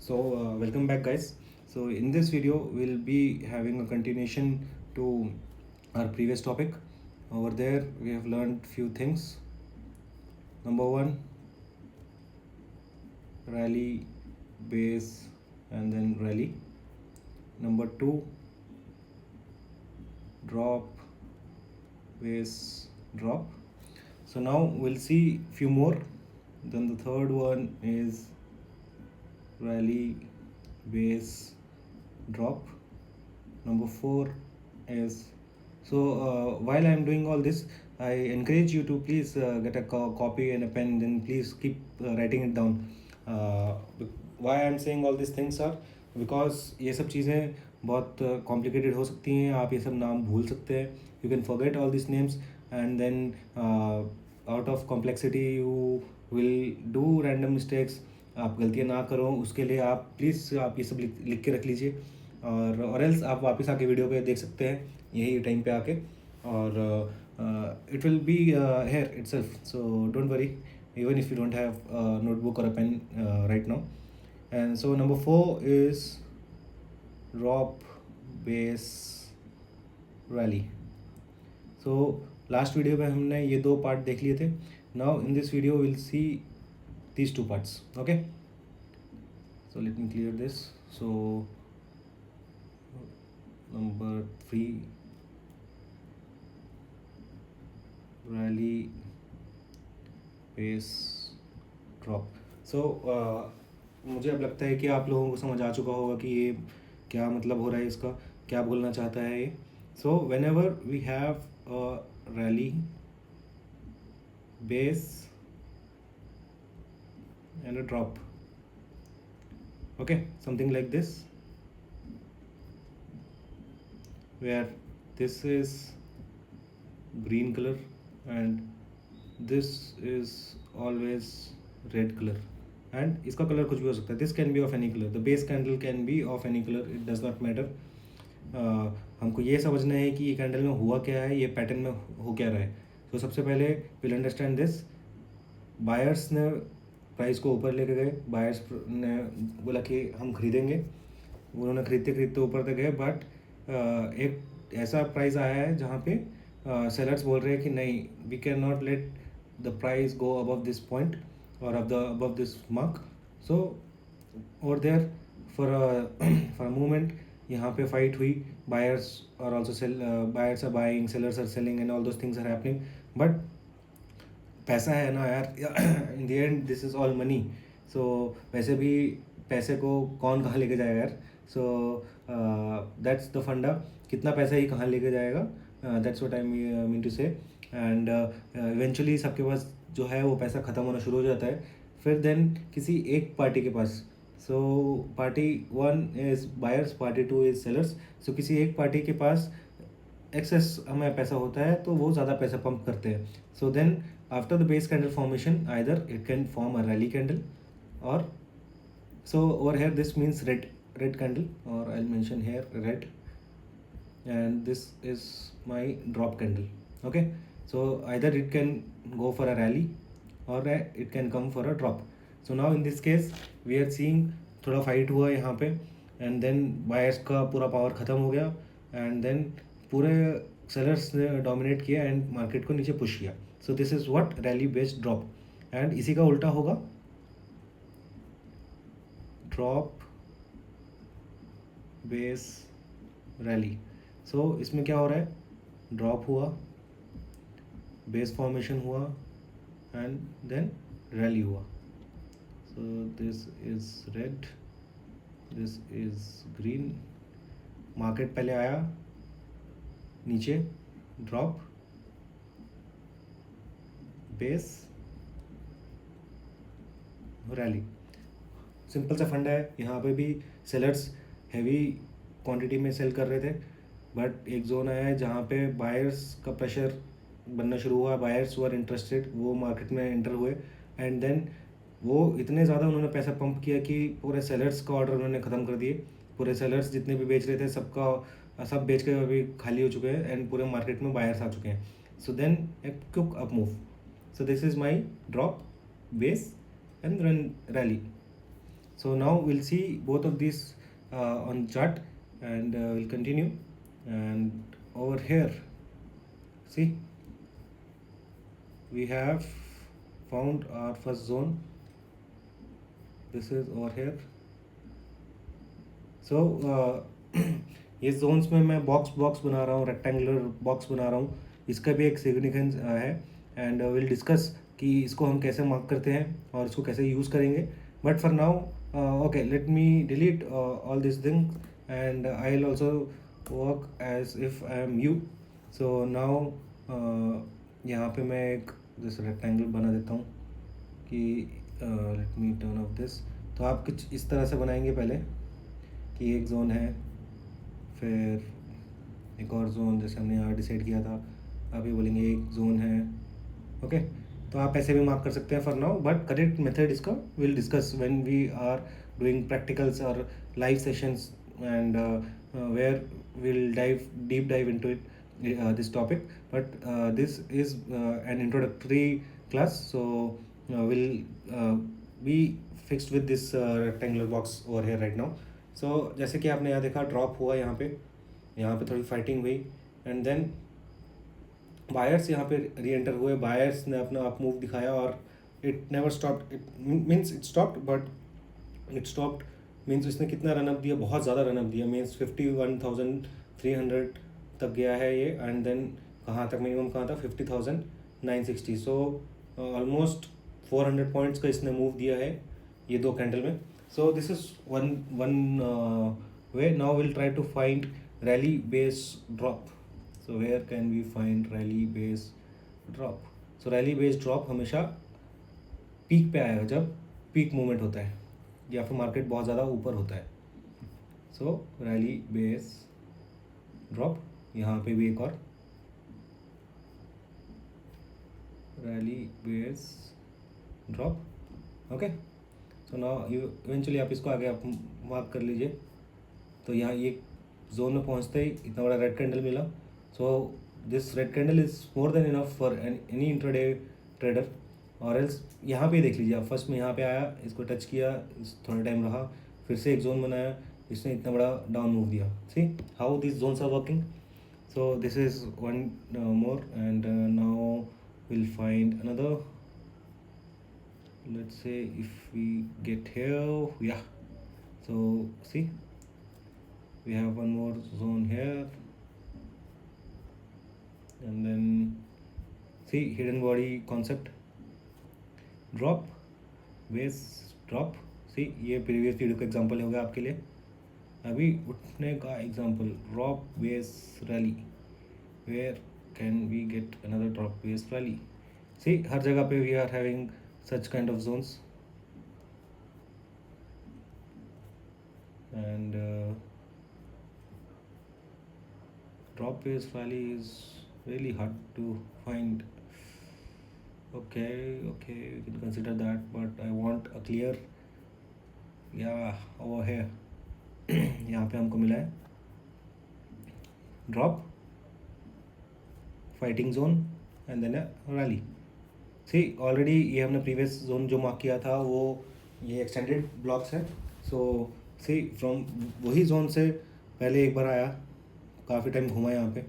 Welcome back, guys. So in this video we'll be having a continuation to our previous topic. Over there we have learned few things. Number one, rally, base, and then rally. Number two, drop, base, drop. So now we'll see few more. Then the third one is rally, base, drop. Number four is while I'm doing all this, I encourage you to please get a copy and a pen, then please keep writing it down. Why I'm saying all these things are because ये सब चीज़ें बहुत complicated हो सकती हैं, आप ये सब नाम भूल सकते हैं. You can forget all this names and then out of complexity you will do random mistakes. आप गलतियाँ ना करो, उसके लिए आप प्लीज़ आप ये सब लिख के रख लीजिए. और एल्स आप वापस आके वीडियो पे देख सकते हैं यही टाइम पे आके. और it will be here itself, so don't worry even if you don't have a notebook or a pen right now. And so number 4 is drop, base, rally. So last video में हमने ये दो part देख लिए थे. Now in this video we'll see these two parts. Okay, so let me clear this. So number 3, rally, base, drop. So मुझे अब लगता है कि आप लोगों को समझ आ चुका होगा कि ये क्या मतलब हो रहा है, इसका क्या बोलना चाहता है ये. So whenever we have a rally, base and a drop, okay, something like this, where this is green color and this is always red color, and इसका कलर कुछ भी हो सकता है. This can be of any colour, the base candle can be of any colour, it does not matter. हमको ये समझना है कि ये कैंडल में हुआ क्या है, ये पैटर्न में हो क्या रहा है. तो सबसे पहले विल अंडरस्टैंड दिस. बायर्स ने प्राइस को ऊपर लेके गए, बायर्स ने बोला कि हम खरीदेंगे, उन्होंने खरीदते खरीदते ऊपर तक गए. बट एक ऐसा प्राइस आया है जहाँ पे सेलर्स बोल रहे हैं कि नहीं, we can not let the price go above this point or above this mark. So over there for a moment यहाँ पे fight हुई. Buyers are also buyers are buying, sellers are selling, and all those things are happening. But पैसा है ना यार, in the end this is all money. So वैसे भी पैसे को कौन कहाँ लेके जाएगा यार. So that's the funda. कितना पैसा ही कहाँ लेके जाएगा, that's what I mean to say. And eventually सबके पास जो है वो पैसा ख़त्म होना शुरू हो जाता है. फिर देन किसी एक पार्टी के पास, so party 1 is buyers, party 2 is sellers. So किसी एक पार्टी के पास एक्सेस हमें पैसा होता है तो वो ज़्यादा पैसा पंप करते हैं. So then after the base candle formation either it can form a rally candle, और so over here this means red candle, और I will mention here red, and this is my drop candle. Okay, so either it can go for a rally or it can come for a drop. So now in this case we are seeing थोड़ा fight हुआ यहाँ पे, and then buyers का पूरा power ख़त्म हो गया, and then पूरे सेलर्स ने डोमिनेट किया एंड मार्केट को नीचे पुश किया. सो this is what rally based drop. And इसी का उल्टा होगा ड्रॉप, बेस, रैली. सो इसमें क्या हो रहा है, ड्रॉप हुआ, बेस फॉर्मेशन हुआ, एंड देन रैली हुआ. सो this is red, this is green. Market पहले आया नीचे, ड्रॉप, बेस, रैली. सिंपल सा फंडा है. यहाँ पे भी सेलर्स हैवी क्वांटिटी में सेल कर रहे थे, बट एक जोन आया है जहाँ पे बायर्स का प्रेशर बनना शुरू हुआ. बायर्स वर इंटरेस्टेड, वो मार्केट में एंटर हुए, एंड देन वो इतने ज़्यादा उन्होंने पैसा पंप किया कि पूरे सेलर्स का ऑर्डर उन्होंने ख़त्म कर दिए. पूरे सेलर्स जितने भी बेच रहे थे सब बेच के अभी खाली हो चुके हैं, एंड पूरे मार्केट में बायर्स आ चुके हैं. So then a quick up move. So this is my drop, base and rally. So now we'll see both of these on chart, and we'll continue. And over here, see, we have found our first zone. This is over here. So ये Jones में मैं box box बना रहा हूँ, rectangular box बना रहा हूँ. इसका भी एक सिग्निफिकेंस है, एंड विल डिस्कस कि इसको हम कैसे मार्क करते हैं और इसको कैसे यूज़ करेंगे. But for now, okay, let me delete all this thing, and I will also work as if I am you. सो नाउ यहाँ पे मैं एक जैसे रेक्टेंगल बना देता हूँ कि let me turn off this. तो आप कुछ इस तरह से बनाएंगे पहले कि एक जोन है, फिर एक और जोन, जैसे हमने यहाँ डिसाइड किया था. आप ये बोलेंगे एक जोन है. ओके, तो आप ऐसे भी मार्क कर सकते हैं for now, but correct method इसका will discuss when we are doing practicals और live sessions, and where will deep dive into it this topic. But this is an introductory class, so we'll be fixed with this rectangular box over here right now. So जैसे कि आपने यहाँ देखा, drop हुआ यहाँ पे थोड़ी fighting हुई, एंड देन बायर्स यहाँ पे री एंटर हुए. बायर्स ने अपना अप मूव दिखाया और it never stopped. It means it stopped, but it stopped means इसने कितना रनअप दिया, बहुत ज़्यादा रनअप दिया. मीन्स 51,300 तक गया है ये, एंड देन कहाँ तक, मिनिमम कहाँ था, 50,960. सो ऑलमोस्ट 400 पॉइंट्स का इसने मूव दिया है ये दो कैंडल में. So this is one way. Now will try to find rally base drop. So where can we find rally base drop? So rally base drop हमेशा पीक पे आएगा जब पीक मूवमेंट होता है या फिर मार्केट बहुत ज़्यादा ऊपर होता है. सो रैली बेस ड्रॉप, यहाँ पे भी एक और rally base drop. Okay, so now eventually आप इसको आगे आप मार्क कर लीजिए. तो यहाँ ये जोन में पहुँचते ही इतना बड़ा रेड कैंडल मिला. So this red candle is more than enough for any intraday trader. और एल्स यहाँ पे देख लीजिए आप, फर्स्ट में यहाँ पे आया, इसको टच किया, थोड़ा टाइम रहा, फिर से एक जोन बनाया, इसने इतना बड़ा डाउन मूव दिया. See how this zones are working. So this is one more, and now we'll find another. Let's say if we get here, yeah. So see, we have one more zone here, and then see hidden body concept. Drop, base, drop. See ये previous video का example हो गया आपके लिए. अभी उठने का example, drop base rally. Where can we get another drop base rally? See हर जगह पे we are having such kind of zones, and drop base rally is really hard to find. Okay, you can consider that, but I want a clear, yeah, over here. यहाँ पे हमको मिला है drop, fighting zone, and then rally. See already ये हमने previous zone जो mark किया था वो ये एक्सटेंडेड ब्लॉक्स है. सो सी फ्रॉम वही जोन से पहले एक बार आया, काफ़ी टाइम घूमा यहाँ पे.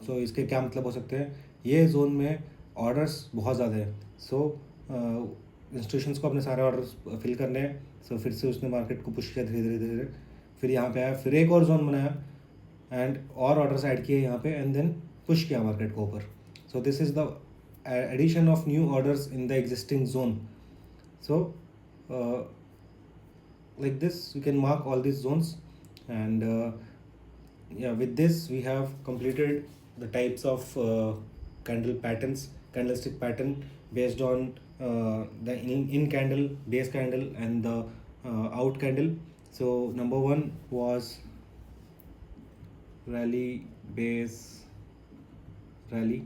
सो इसके क्या मतलब हो सकते हैं, ये जोन में ऑर्डर्स बहुत ज़्यादा है. सो इंस्टीट्यूशंस को अपने सारे ऑर्डर्स फिल करने हैं. सो फिर से उसने मार्केट को पुश किया धीरे धीरे धीरे, फिर यहाँ पे आया, फिर एक और जोन बनाया, एंड और ऑर्डर्स ऐड किए यहाँ पे, एंड देन पुश किया मार्केट को ऊपर. So this is the addition of new orders in the existing zone. So like this you can mark all these zones, and yeah, with this we have completed the types of candle patterns, candlestick pattern based on the in candle, base candle, and the out candle. So number one was rally base rally.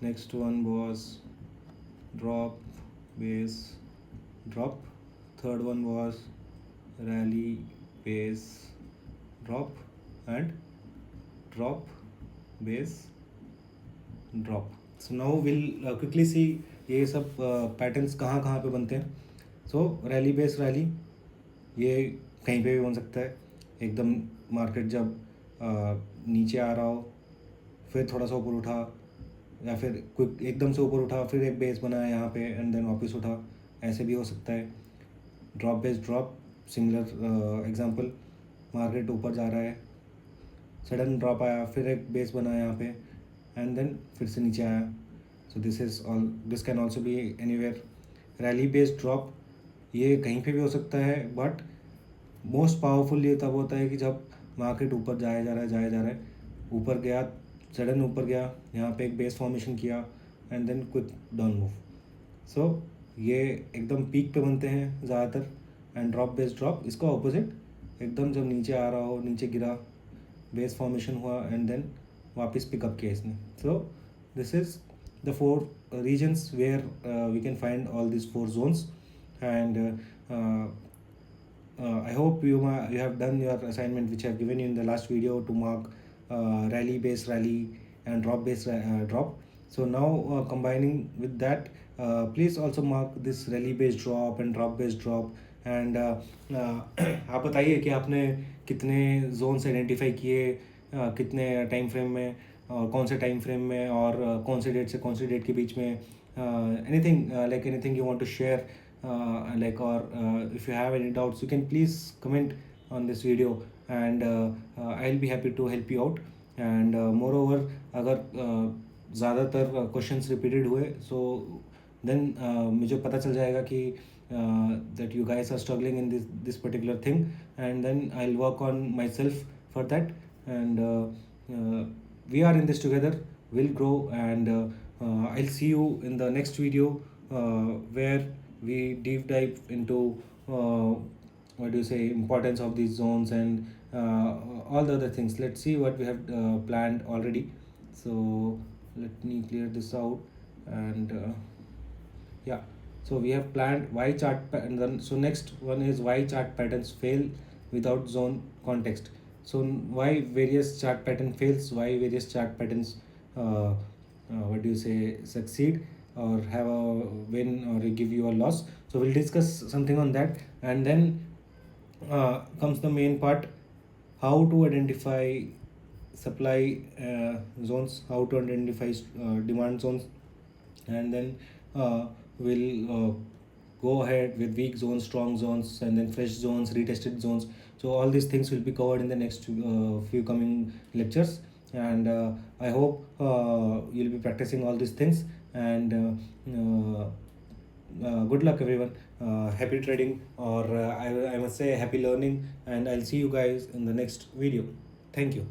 Next one was drop base drop. Third one was rally base drop, and drop base drop. So now we'll quickly see ये सब patterns कहाँ कहाँ पे बनते हैं. सो rally based rally ये कहीं पे भी बन सकता है, एकदम मार्केट जब नीचे आ रहा हो, फिर थोड़ा सा ऊपर उठा, या फिर क्विक एकदम से ऊपर उठा फिर एक बेस बनाया यहाँ पे एंड देन वापस उठा, ऐसे भी हो सकता है। Drop base drop, similar example, market ऊपर जा रहा है, सडन ड्रॉप आया, फिर एक बेस बना यहाँ पे एंड देन फिर से नीचे आया। So this can also be anywhere. Rally based drop ये कहीं पे भी हो सकता है, बट मोस्ट पावरफुल ये तब होता है कि जब मार्केट ऊपर जाया जा रहा है, ऊपर गया, सडन ऊपर गया, यहाँ पे एक बेस फॉर्मेशन किया and then quick down move. So ये एकदम पीक पे बनते हैं ज़्यादातर। एंड ड्रॉप बेस्ड ड्रॉप इसका ऑपोजिट, एकदम जब नीचे आ रहा हो, नीचे गिरा, बेस फॉर्मेशन हुआ एंड देन वापस पिकअप किया इसने। So this is the 4 regions where we can find all these 4 zones. And I hope you have done your assignment which I have given you in the last video to mark rally based rally and drop based drop. So now combining with that, please also mark this rally based drop and drop based drop. And आप बताइए कि आपने कितने Jones identify किए, कितने time frame में, और कौन से टाइम फ्रेम में, और कौन से डेट से कौन से डेट के बीच में, anything like anything you want to share, like, or if you have any doubts you can please comment on this video, and I'll be happy to help you out. And moreover, अगर ज़्यादातर questions repeated हुए, so then मुझे पता चल जाएगा कि that you guys are struggling in this particular thing, and then I'll work on myself for that. And we are in this together, we'll grow. And I'll see you in the next video, where we deep dive into what do you say, importance of these zones and all the other things. Let's see what we have planned already. So let me clear this out. And yeah, so we have planned why chart and then, so next one is why chart patterns fail without zone context. So why various chart pattern fails, why various chart patterns what do you say, succeed or have a win or give you a loss. So we'll discuss something on that. And then comes the main part, how to identify supply zones, how to identify demand zones. And then we'll go ahead with weak zones, strong zones, and then fresh zones, retested zones. So all these things will be covered in the next few coming lectures. And I hope you'll be practicing all these things. And good luck everyone, happy trading, or I must say happy learning. And I'll see you guys in the next video. Thank you.